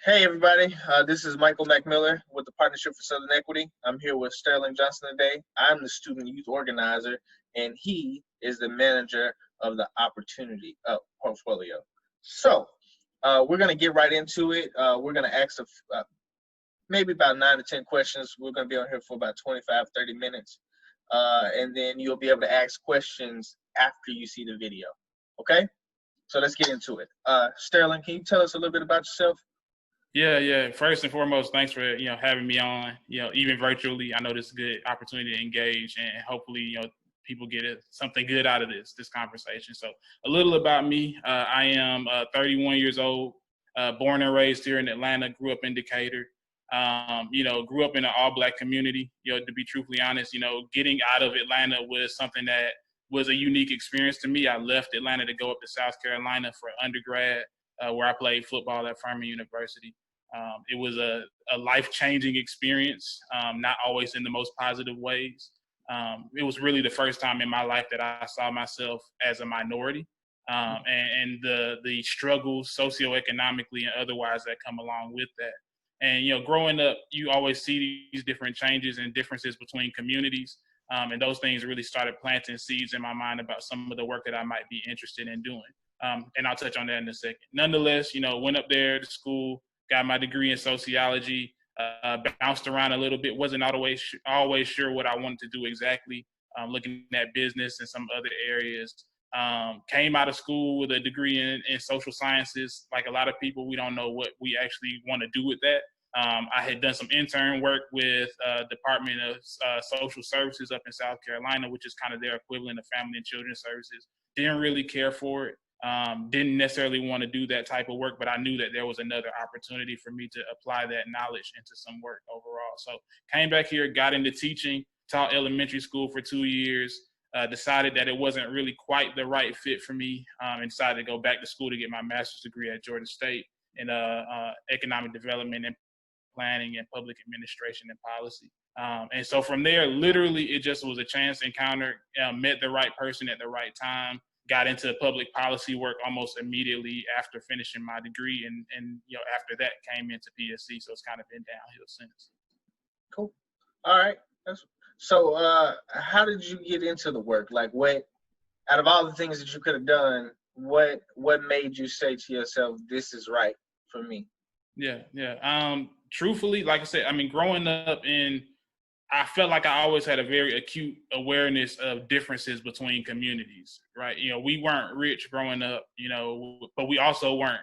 Hey everybody, this is Michael MacMiller with the Partnership for Southern Equity. I'm here with Sterling Johnson today. I'm the student youth organizer, and he is the manager of the opportunity portfolio. So we're going to get right into it. We're going to ask maybe about 9 to 10 questions. We're going to be on here for about 25, 30 minutes, and then you'll be able to ask questions after you see the video. Okay? So let's get into it. Sterling, can you tell us a little bit about yourself? Yeah. First and foremost, thanks for having me on. Even virtually, I know this is a good opportunity to engage, and hopefully, people get something good out of this conversation. So, a little about me: I am 31 years old, born and raised here in Atlanta. Grew up in Decatur. Grew up in an all-black community. To be truthfully honest, getting out of Atlanta was something that was a unique experience to me. I left Atlanta to go up to South Carolina for undergrad, where I played football at Furman University. It was a life-changing experience, not always in the most positive ways. It was really the first time in my life that I saw myself as a minority, and the struggles socioeconomically and otherwise that come along with that. And, growing up, you always see these different changes and differences between communities. And those things really started planting seeds in my mind about some of the work that I might be interested in doing. And I'll touch on that in a second. Nonetheless, went up there to school, got my degree in sociology, bounced around a little bit, wasn't always sure what I wanted to do exactly, looking at business and some other areas. Came out of school with a degree in social sciences. Like a lot of people, we don't know what we actually want to do with that. I had done some intern work with Department of Social Services up in South Carolina, which is kind of their equivalent of Family and Children's Services. Didn't really care for it. Didn't necessarily want to do that type of work, but I knew that there was another opportunity for me to apply that knowledge into some work overall. So came back here, got into teaching, taught elementary school for 2 years, decided that it wasn't really quite the right fit for me, and decided to go back to school to get my master's degree at Georgia State in economic development and planning and public administration and policy. And so from there, literally, it just was a chance encounter, met the right person at the right time, got into public policy work almost immediately after finishing my degree. And after that came into PSC. So it's kind of been downhill since. Cool. All right. So how did you get into the work? Like what, out of all the things that you could have done, what made you say to yourself, this is right for me? Yeah. Truthfully, like I said, I mean, growing up I felt like I always had a very acute awareness of differences between communities, right? We weren't rich growing up, but we also weren't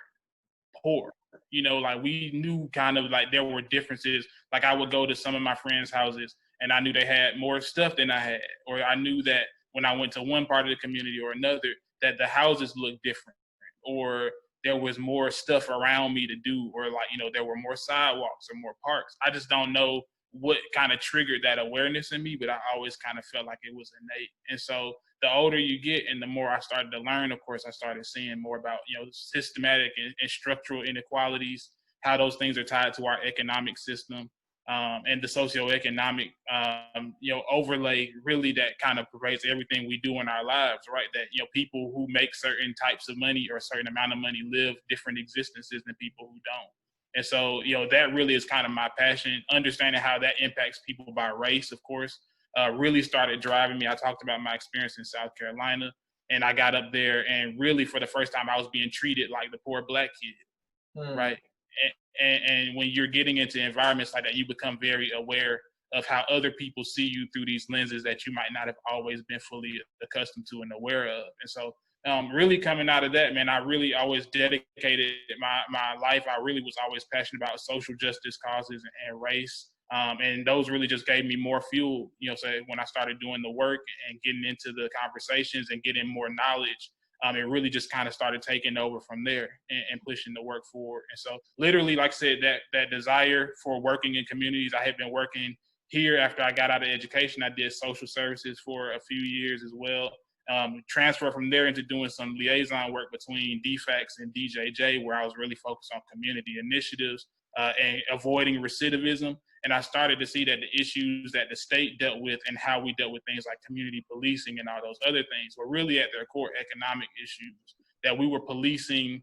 poor. Like we knew kind of like there were differences. Like I would go to some of my friends' houses and I knew they had more stuff than I had, or I knew that when I went to one part of the community or another, that the houses looked different, or there was more stuff around me to do, or like, there were more sidewalks or more parks. I just don't know what kind of triggered that awareness in me, but I always kind of felt like it was innate. And so the older you get and the more I started to learn, of course, I started seeing more about, systematic and structural inequalities, how those things are tied to our economic system, and the socioeconomic, overlay really that kind of pervades everything we do in our lives, right? That, people who make certain types of money or a certain amount of money live different existences than people who don't. And so, that really is kind of my passion. Understanding how that impacts people by race, of course, really started driving me. I talked about my experience in South Carolina, and I got up there and really for the first time I was being treated like the poor black kid, right? And when you're getting into environments like that, you become very aware of how other people see you through these lenses that you might not have always been fully accustomed to and aware of. And so really coming out of that, man, I really always dedicated my life. I really was always passionate about social justice causes and race. And those really just gave me more fuel, so when I started doing the work and getting into the conversations and getting more knowledge, it really just kind of started taking over from there and pushing the work forward. And so literally, like I said, that desire for working in communities, I had been working here after I got out of education. I did social services for a few years as well. Transfer from there into doing some liaison work between DFACS and DJJ, where I was really focused on community initiatives and avoiding recidivism. And I started to see that the issues that the state dealt with and how we dealt with things like community policing and all those other things were really at their core economic issues, that we were policing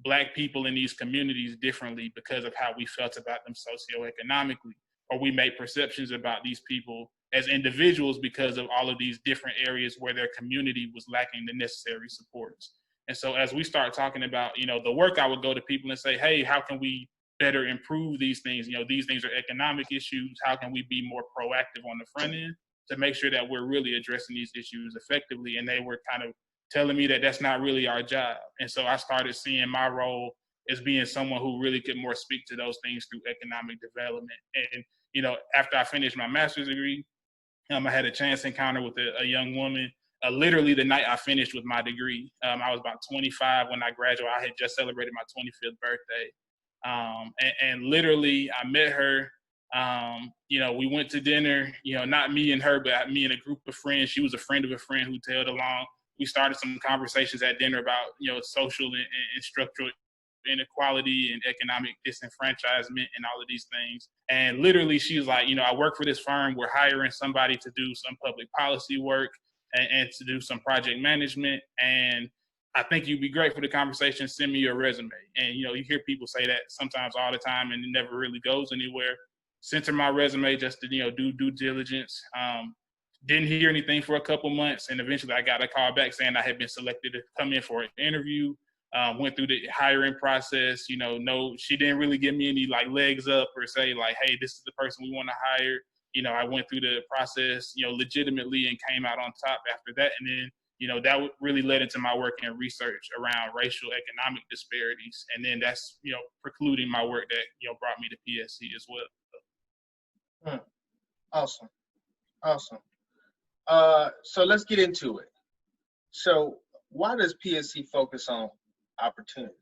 Black people in these communities differently because of how we felt about them socioeconomically, or we made perceptions about these people as individuals because of all of these different areas where their community was lacking the necessary supports. And so as we start talking about, the work, I would go to people and say, hey, how can we better improve these things? These things are economic issues. How can we be more proactive on the front end to make sure that we're really addressing these issues effectively? And they were kind of telling me that that's not really our job. And so I started seeing my role as being someone who really could more speak to those things through economic development. And, after I finished my master's degree, I had a chance encounter with a young woman literally the night I finished with my degree. I was about 25 when I graduated. I had just celebrated my 25th birthday. And literally I met her. We went to dinner, not me and her, but me and a group of friends. She was a friend of a friend who tailed along. We started some conversations at dinner about, social and structural inequality and economic disenfranchisement and all of these things. And literally she was like, I work for this firm. We're hiring somebody to do some public policy work and to do some project management. And I think you'd be great for the conversation. Send me your resume. And, you hear people say that sometimes all the time and it never really goes anywhere. Sent her my resume just to, do due diligence. Didn't hear anything for a couple months. And eventually I got a call back saying I had been selected to come in for an interview. Went through the hiring process, no, she didn't really give me any legs up or say hey, this is the person we want to hire. I went through the process, legitimately and came out on top after that. And then, that really led into my work in research around racial economic disparities. And then that's, precluding my work that, brought me to PSE as well. Awesome. So let's get into it. So why does PSE focus on opportunity?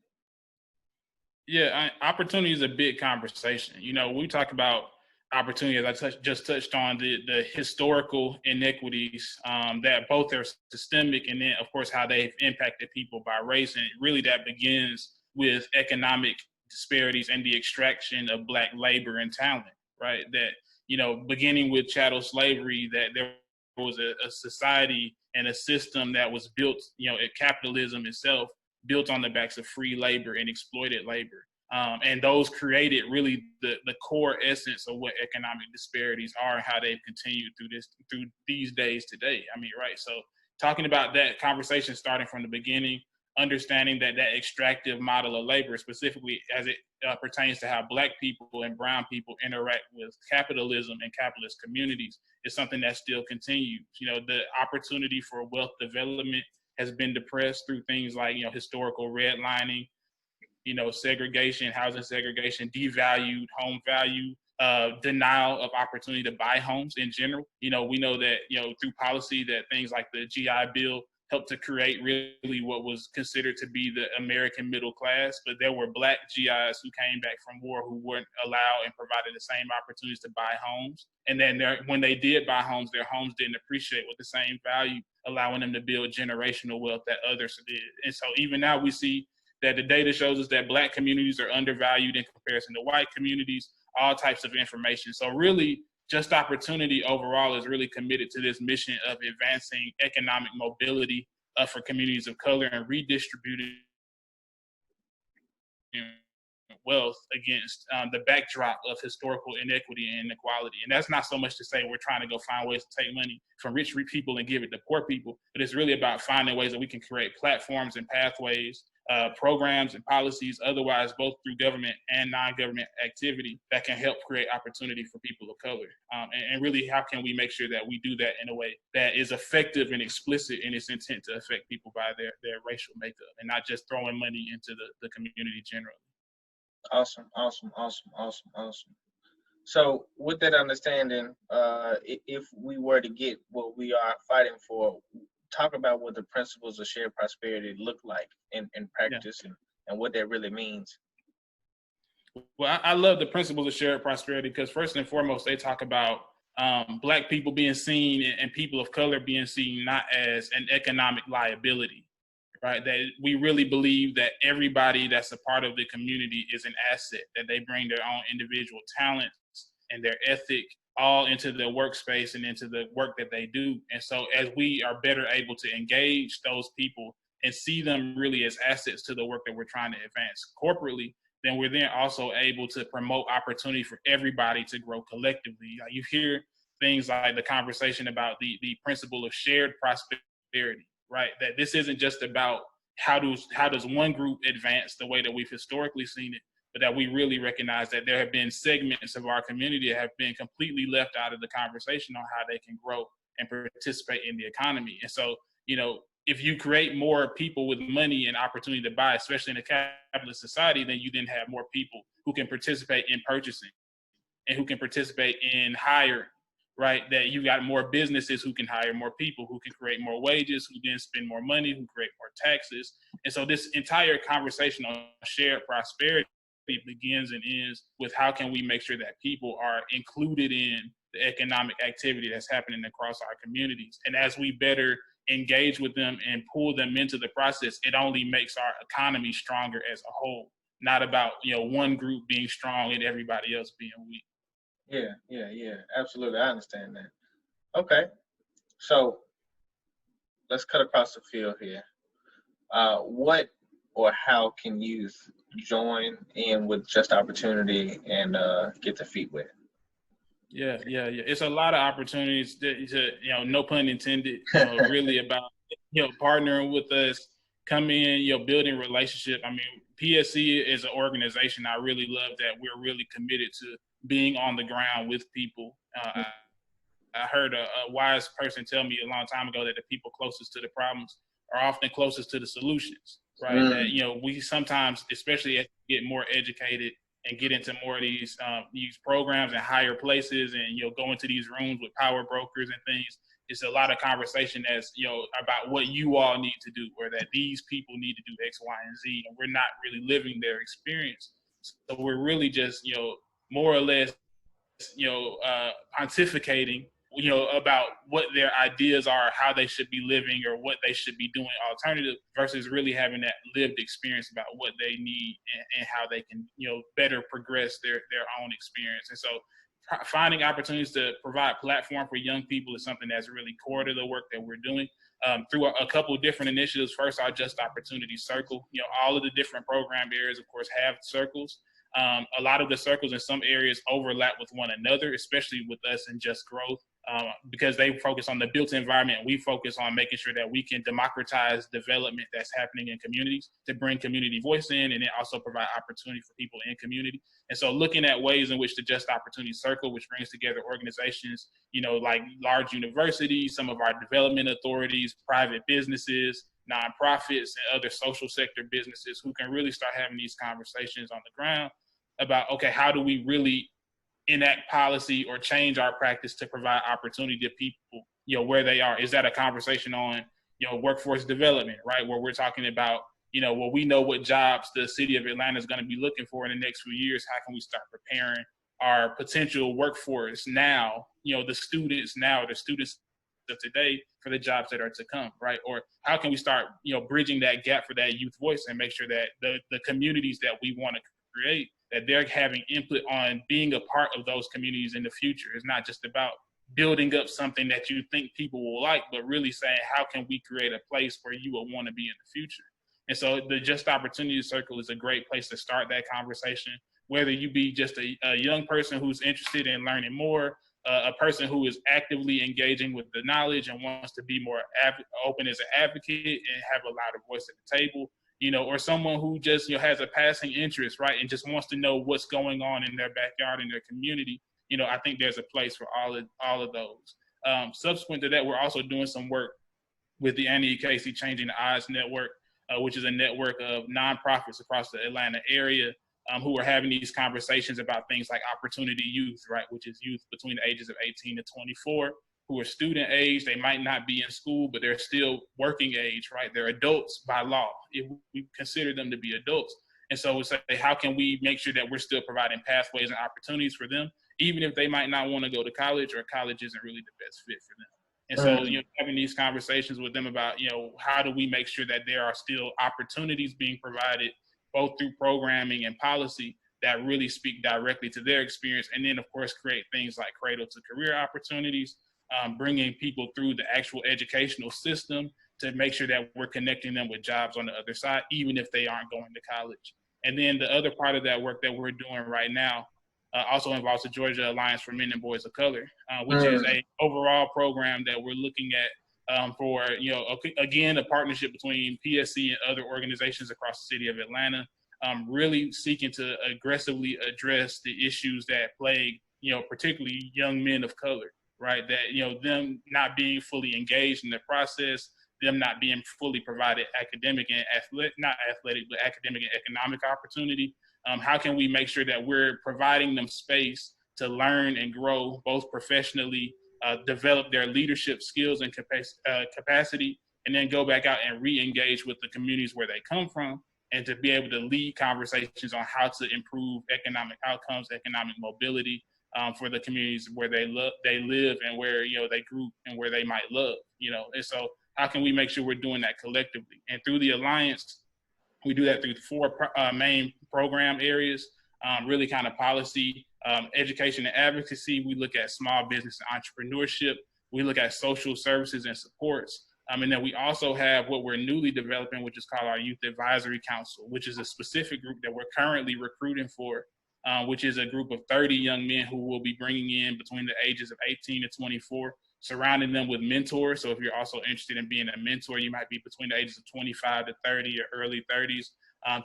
Yeah, opportunity is a big conversation. We talk about opportunity, as I just touched on, the historical inequities that both are systemic, and then, of course, how they've impacted people by race. And really that begins with economic disparities and the extraction of Black labor and talent, right? That, beginning with chattel slavery, that there was a society and a system that was built, capitalism itself, built on the backs of free labor and exploited labor. And those created really the core essence of what economic disparities are and how they've continued through these days today. Right. So talking about that conversation, starting from the beginning, understanding that extractive model of labor, specifically as it pertains to how Black people and brown people interact with capitalism and capitalist communities, is something that still continues. The opportunity for wealth development has been depressed through things like, historical redlining, segregation, housing segregation, devalued home value, denial of opportunity to buy homes in general. We know that, through policy, that things like the GI Bill helped to create really what was considered to be the American middle class, but there were Black GIs who came back from war who weren't allowed and provided the same opportunities to buy homes. And then when they did buy homes, their homes didn't appreciate with the same value, allowing them to build generational wealth that others did. And so even now we see that the data shows us that Black communities are undervalued in comparison to white communities, all types of information. So really, Just Opportunity overall is really committed to this mission of advancing economic mobility for communities of color and redistributing wealth against the backdrop of historical inequity and inequality. And that's not so much to say we're trying to go find ways to take money from rich people and give it to poor people, but it's really about finding ways that we can create platforms and pathways, programs and policies, otherwise both through government and non-government activity, that can help create opportunity for people of color. And really, how can we make sure that we do that in a way that is effective and explicit in its intent to affect people by their racial makeup, and not just throwing money into the community generally. Awesome. So with that understanding, if we were to get what we are fighting for, talk about what the principles of shared prosperity look like in practice, and what that really means. Well, I love the principles of shared prosperity because first and foremost, they talk about Black people being seen and people of color being seen not as an economic liability, right? That we really believe that everybody that's a part of the community is an asset, that they bring their own individual talents and their ethic all into the workspace and into the work that they do. And so as we are better able to engage those people and see them really as assets to the work that we're trying to advance corporately, then we're then also able to promote opportunity for everybody to grow collectively. You hear things like the conversation about the principle of shared prosperity, right? That this isn't just about how does one group advance the way that we've historically seen it, but that we really recognize that there have been segments of our community that have been completely left out of the conversation on how they can grow and participate in the economy. And so, if you create more people with money and opportunity to buy, especially in a capitalist society, then you then have more people who can participate in purchasing and who can participate in hiring, right? That you got more businesses who can hire more people, who can create more wages, who then spend more money, who create more taxes. And so this entire conversation on shared prosperity begins and ends with how can we make sure that people are included in the economic activity that's happening across our communities. And as we better engage with them and pull them into the process, it only makes our economy stronger as a whole, not about, one group being strong and everybody else being weak. Yeah, absolutely. I understand that. Okay, so let's cut across the field here. What or how can youth join in with Just Opportunity and get their feet wet? Yeah. It's a lot of opportunities to no pun intended, really about, partnering with us, come in, building relationship. I mean, PSE is an organization I really love that we're really committed to being on the ground with people. I heard a wise person tell me a long time ago that the people closest to the problems are often closest to the solutions, right? That, we sometimes, especially as we get more educated and get into more of these programs and higher places and, go into these rooms with power brokers and things, it's a lot of conversation that's, about what you all need to do, or that these people need to do X, Y, and Z, and we're not really living their experience. So we're really just, more or less, pontificating, about what their ideas are, how they should be living or what they should be doing alternative, versus really having that lived experience about what they need and how they can, better progress their own experience. And so finding opportunities to provide platform for young people is something that's really core to the work that we're doing. Through a couple of different initiatives. First, our Just Opportunity Circle. All of the different program areas, of course, have circles. A lot of the circles in some areas overlap with one another, especially with us in Just Growth, because they focus on the built environment. We focus on making sure that we can democratize development that's happening in communities to bring community voice in, and then also provide opportunity for people in community. And so looking at ways in which the Just Opportunity Circle, which brings together organizations, like large universities, some of our development authorities, private businesses, nonprofits, and other social sector businesses who can really start having these conversations on the ground about, okay, how do we really enact policy or change our practice to provide opportunity to people, where they are? Is that a conversation on, workforce development, right? Where we're talking about, we know what jobs the city of Atlanta is going to be looking for in the next few years. How can we start preparing our potential workforce now, the students of today for the jobs that are to come, right? Or how can we start, bridging that gap for that youth voice and make sure that the communities that we want to create, that they're having input on being a part of those communities in the future. It's not just about building up something that you think people will like, but really saying, how can we create a place where you will want to be in the future? And so the Just Opportunity Circle is a great place to start that conversation, whether you be just a young person who's interested in learning more, a person who is actively engaging with the knowledge and wants to be more open as an advocate and have a louder voice at the table, or someone who just has a passing interest, right, and just wants to know what's going on in their backyard, in their community. I think there's a place for all of those. Subsequent to that, we're also doing some work with the Annie-Casey Changing the Odds Network, which is a network of nonprofits across the Atlanta area who are having these conversations about things like opportunity youth, right, which is youth between the ages of 18 to 24 who are student age. They might not be in school, but they're still working age, right? They're adults by law. We consider them to be adults. And so we say, how can we make sure that we're still providing pathways and opportunities for them, even if they might not want to go to college or college isn't really the best fit for them? And so, having these conversations with them about, how do we make sure that there are still opportunities being provided both through programming and policy that really speak directly to their experience. And then, of course, create things like cradle to career opportunities, bringing people through the actual educational system to make sure that we're connecting them with jobs on the other side, even if they aren't going to college. And then the other part of that work that we're doing right now also involves the Georgia Alliance for Men and Boys of Color, which is a overall program that we're looking at for, again, a partnership between PSC and other organizations across the city of Atlanta, really seeking to aggressively address the issues that plague, particularly young men of color, right? That, them not being fully engaged in the process, them not being fully provided academic and not athletic, but academic and economic opportunity. How can we make sure that we're providing them space to learn and grow both professionally, develop their leadership skills and capacity, and then go back out and re-engage with the communities where they come from, and to be able to lead conversations on how to improve economic outcomes, economic mobility for the communities where they live and where, they grew and where they might love, and so how can we make sure we're doing that collectively? And through the Alliance, we do that through 4 main program areas, really kind of policy, education and advocacy. We look at small business and entrepreneurship. We look at social services and supports. And then we also have what we're newly developing, which is called our Youth Advisory Council, which is a specific group that we're currently recruiting for, which is a group of 30 young men who will be bringing in between the ages of 18 to 24, surrounding them with mentors. So if you're also interested in being a mentor, you might be between the ages of 25 to 30 or early 30s,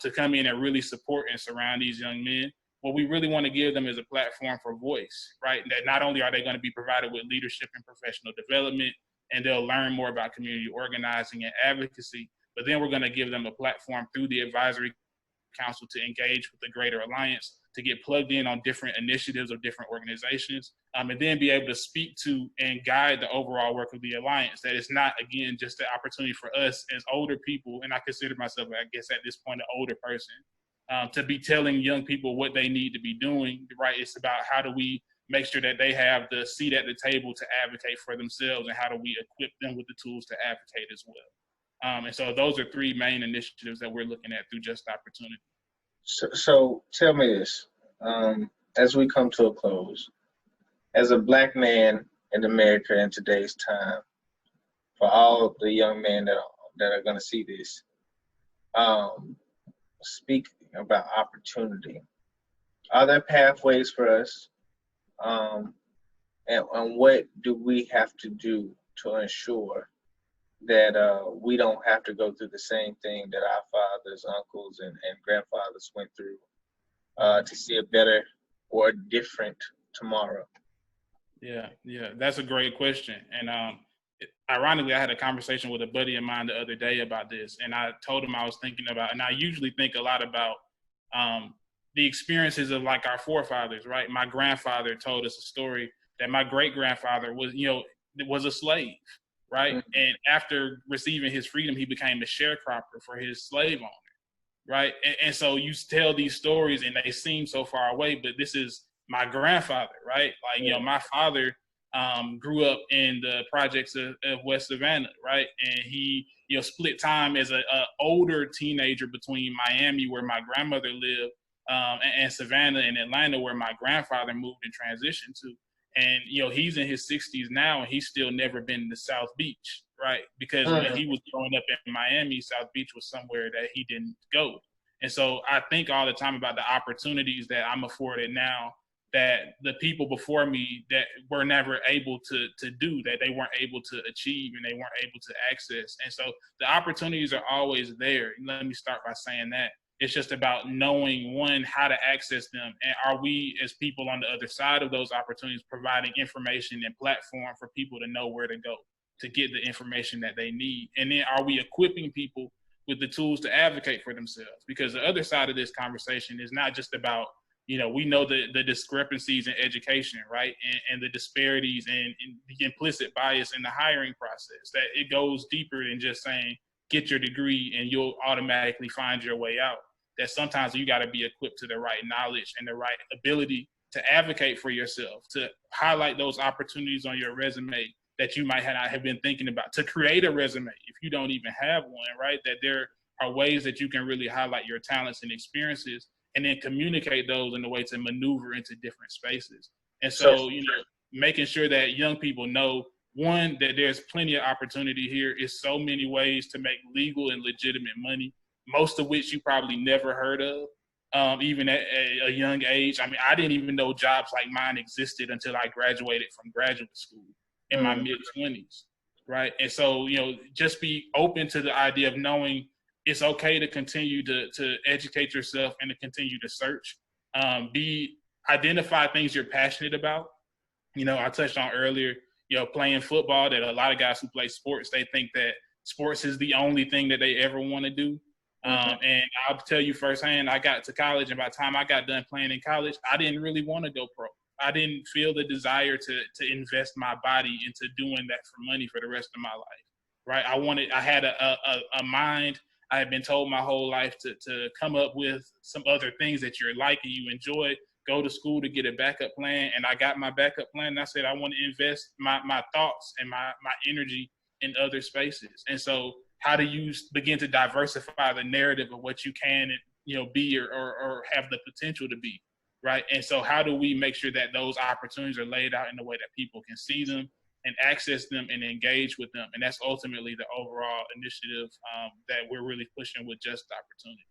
to come in and really support and surround these young men. What we really want to give them is a platform for voice, right? That not only are they going to be provided with leadership and professional development, and they'll learn more about community organizing and advocacy, but then we're going to give them a platform through the advisory council to engage with the greater alliance, to get plugged in on different initiatives of different organizations, and then be able to speak to and guide the overall work of the alliance. That it's not, again, just the opportunity for us as older people, and I consider myself, I guess, at this point, an older person, to be telling young people what they need to be doing, right? It's about how do we make sure that they have the seat at the table to advocate for themselves, and how do we equip them with the tools to advocate as well. And so those are 3 main initiatives that we're looking at through Just Opportunity. So tell me this, as we come to a close, as a Black man in America in today's time, for all the young men that are going to see this, speak about opportunity. Are there pathways for us? And what do we have to do to ensure that we don't have to go through the same thing that our fathers, uncles, and grandfathers went through to see a better or different tomorrow? Yeah, that's a great question. And ironically, I had a conversation with a buddy of mine the other day about this, and I told him I was thinking about, and I usually think a lot about the experiences of like our forefathers, right? My grandfather told us a story that my great-grandfather was a slave, right? Mm-hmm. And after receiving his freedom, he became a sharecropper for his slave owner, right? And so you tell these stories and they seem so far away, but this is my grandfather, right? Like, my father grew up in the projects of West Savannah, right? And he, split time as an older teenager between Miami, where my grandmother lived, and Savannah and Atlanta, where my grandfather moved and transitioned to. And, he's in his 60s now, and he's still never been to South Beach, right? Because when he was growing up in Miami, South Beach was somewhere that he didn't go. And so I think all the time about the opportunities that I'm afforded now that the people before me that were never able to do, that they weren't able to achieve and they weren't able to access. And so the opportunities are always there. Let me start by saying that. It's just about knowing, one, how to access them. And are we, as people on the other side of those opportunities, providing information and platform for people to know where to go to get the information that they need? And then are we equipping people with the tools to advocate for themselves? Because the other side of this conversation is not just about, we know the discrepancies in education, right? And the disparities and the implicit bias in the hiring process, that it goes deeper than just saying, get your degree and you'll automatically find your way out. That sometimes you got to be equipped to the right knowledge and the right ability to advocate for yourself, to highlight those opportunities on your resume that you might not have been thinking about, to create a resume if you don't even have one, right? That there are ways that you can really highlight your talents and experiences and then communicate those in a way to maneuver into different spaces. And so, making sure that young people know one, that there's plenty of opportunity here. It's so many ways to make legal and legitimate money, most of which you probably never heard of, even at a young age. I mean, I didn't even know jobs like mine existed until I graduated from graduate school in my mid-20s, right? And so, just be open to the idea of knowing it's okay to continue to educate yourself and to continue to search. Identify things you're passionate about. I touched on earlier, playing football, that a lot of guys who play sports, they think that sports is the only thing that they ever want to do. And I'll tell you firsthand, I got to college, and by the time I got done playing in college, I didn't really want to go pro. I didn't feel the desire to invest my body into doing that for money for the rest of my life, right? I had a mind. I had been told my whole life to come up with some other things that you're like and you enjoy. Go to school to get a backup plan, and I got my backup plan, and I said I want to invest my thoughts and my energy in other spaces. And so how do you begin to diversify the narrative of what you can be or have the potential to be, right? And so how do we make sure that those opportunities are laid out in a way that people can see them and access them and engage with them? And that's ultimately the overall initiative that we're really pushing with Just Opportunity.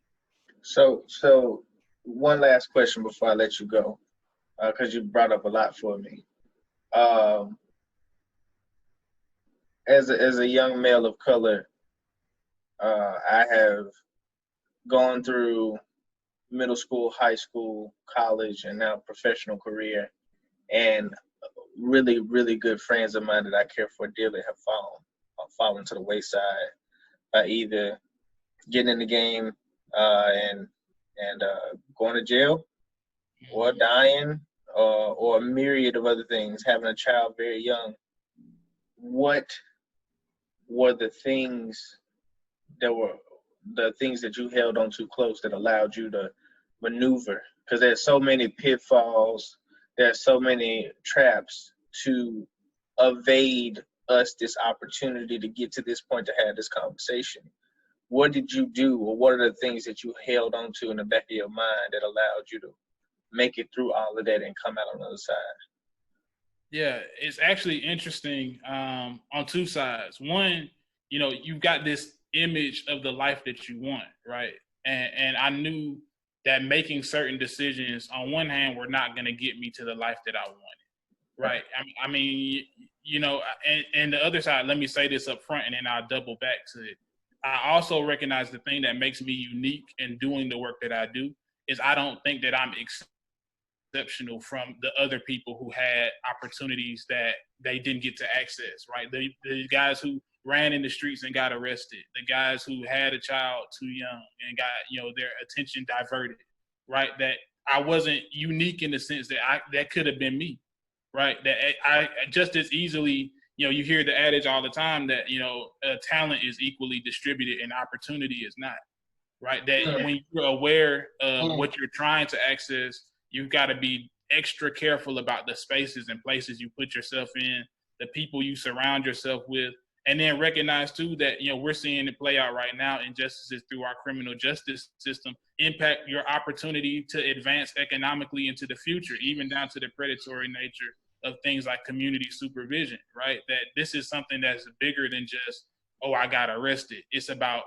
So one last question before I let you go, because you brought up a lot for me. As a young male of color, I have gone through middle school, high school, college, and now professional career, and really, really good friends of mine that I care for dearly have fallen to the wayside by either getting in the game and going to jail, or dying, or a myriad of other things, having a child very young. What were the things that you held on too close that allowed you to maneuver? Because there's so many pitfalls, there's so many traps to evade us this opportunity to get to this point to have this conversation. What did you do, or what are the things that you held on to in the back of your mind that allowed you to make it through all of that and come out on the other side? Yeah, it's actually interesting on two sides. One, you've got this image of the life that you want, right? And I knew that making certain decisions, on one hand, were not going to get me to the life that I wanted, right? I mean, and the other side, let me say this up front, and then I'll double back to it. I also recognize the thing that makes me unique in doing the work that I do is I don't think that I'm exceptional from the other people who had opportunities that they didn't get to access, right? The guys who ran in the streets and got arrested, the guys who had a child too young and got, their attention diverted, right? That I wasn't unique in the sense that that could have been me, right? That I just as easily, you hear the adage all the time that, talent is equally distributed and opportunity is not, right? That when you're aware of what you're trying to access, you've got to be extra careful about the spaces and places you put yourself in, the people you surround yourself with, and then recognize too that, we're seeing it play out right now. Injustices through our criminal justice system impact your opportunity to advance economically into the future, even down to the predatory nature of things like community supervision, right? That this is something that's bigger than just, oh, I got arrested. It's about,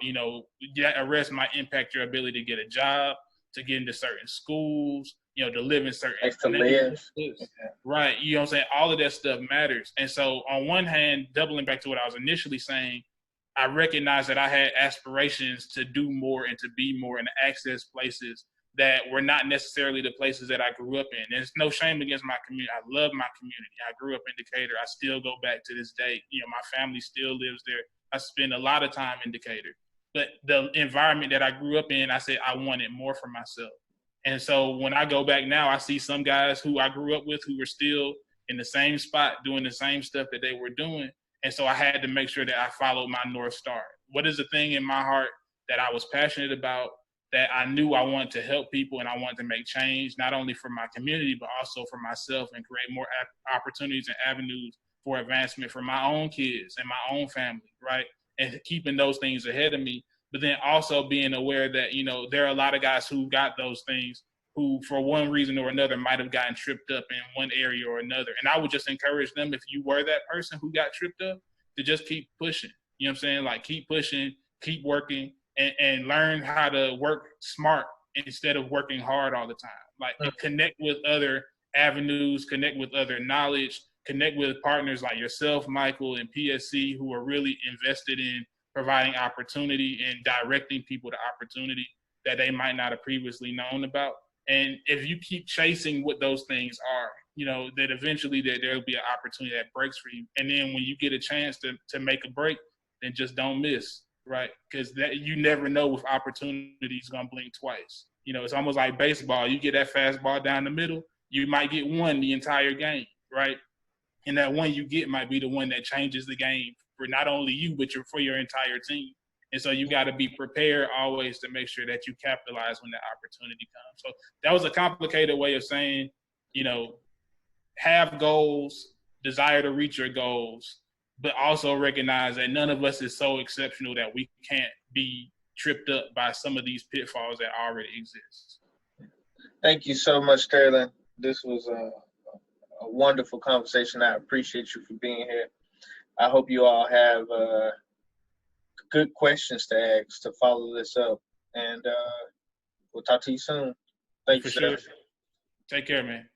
that arrest might impact your ability to get a job, to get into certain schools, to live in certain neighborhoods. Right. You know what I'm saying? All of that stuff matters. And so on one hand, doubling back to what I was initially saying, I recognized that I had aspirations to do more and to be more and to access places that were not necessarily the places that I grew up in. There's no shame against my community. I love my community. I grew up in Decatur. I still go back to this day. My family still lives there. I spend a lot of time in Decatur. But the environment that I grew up in, I said I wanted more for myself. And so when I go back now, I see some guys who I grew up with who were still in the same spot doing the same stuff that they were doing. And so I had to make sure that I followed my North Star. What is the thing in my heart that I was passionate about, that I knew I wanted to help people and I wanted to make change, not only for my community, but also for myself, and create more opportunities and avenues for advancement for my own kids and my own family, right? And keeping those things ahead of me, but then also being aware that, there are a lot of guys who got those things who, for one reason or another, might have gotten tripped up in one area or another. And I would just encourage them, if you were that person who got tripped up, to just keep pushing. You know what I'm saying? Like, keep pushing, keep working, and learn how to work smart instead of working hard all the time. Like, connect with other avenues, connect with other knowledge, connect with partners like yourself, Michael, and PSC, who are really invested in providing opportunity and directing people to opportunity that they might not have previously known about. And if you keep chasing what those things are, you know, that eventually there'll be an opportunity that breaks for you. And then when you get a chance to make a break, then just don't miss, right? Because that, you never know if opportunity's gonna blink twice. You know, it's almost like baseball. You get that fastball down the middle, you might get one the entire game, right? And that one you get might be the one that changes the game for not only you, but for your entire team. And so you got to be prepared always to make sure that you capitalize when that opportunity comes. So that was a complicated way of saying, you know, have goals, desire to reach your goals, but also recognize that none of us is so exceptional that we can't be tripped up by some of these pitfalls that already exist. Thank you so much, Sterling. This was a wonderful conversation. I appreciate you for being here. I hope you all have good questions to ask to follow this up. And we'll talk to you soon. Thank you, For sure. Take care, man.